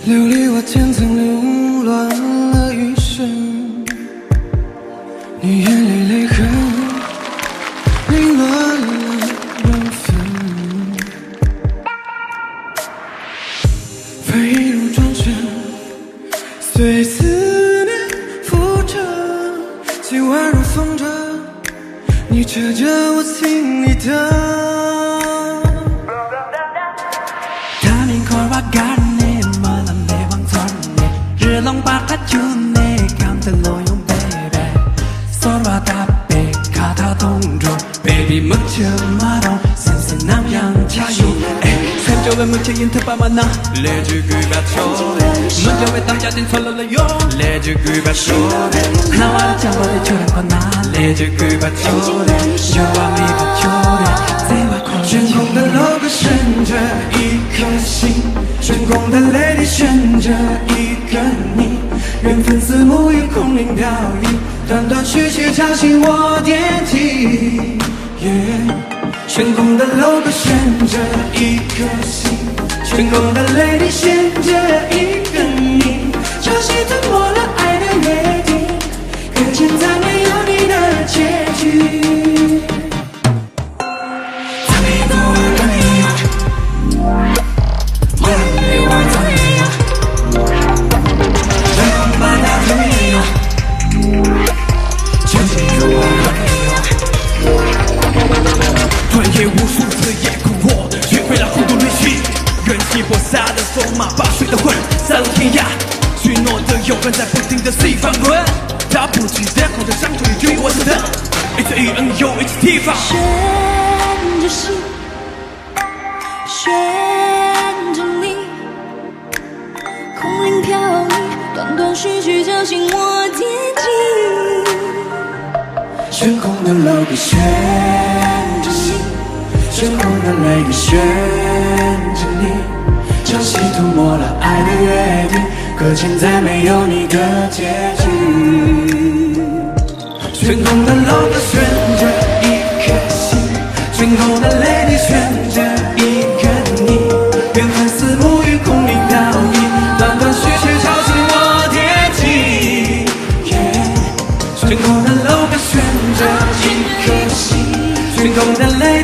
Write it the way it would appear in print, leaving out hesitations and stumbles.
琉璃瓦千层流乱了余生，你眼里泪痕凌乱了缘分，飞入庄生，随思念浮沉，今晚如风筝，你扯着我心里的。 long ba khát chun nè cam từ lối ông baby so ra ta bê khát thao tung rồi baby mất chờ mà đâu xem nam yang cha yu xem cho về mất chờ yên thấp mà na lệ chữ cười bát cho mất chờ về tam gia đình thôi là yo lệ chữ cười bát cho nào anh chẳng bao giờ chờ con na lệ chữ cười bát cho yo anh đi bát cho谁把狂悬空的 logo 选着一颗心，悬空的泪里选着一个你。 缘分似沐浴空灵飘逸，断断续续吵醒我电梯。悬空的 logo 悬着一颗心，悬空的泪里选着一个你。潮汐吞没了爱的约定，可见再没有你的结局。 搏杀的走马，把水的混，散落天涯。许诺的有人在不停的随翻滚，他不记得后的伤口里与我相等。It's E N U H T 法。悬着心，悬着你，空灵飘逸，断断续续吵醒我天际。悬空的 logo 悬着心，悬空的泪里悬着你。 潮汐涂抹了爱的约定，可见再没有你的结局。悬空的 logo 悬着一颗心，悬空的泪里悬着一个你。缘分似沐浴空灵飘逸，断断续续吵醒我天际。悬空的 logo 悬着一颗心，悬空的泪。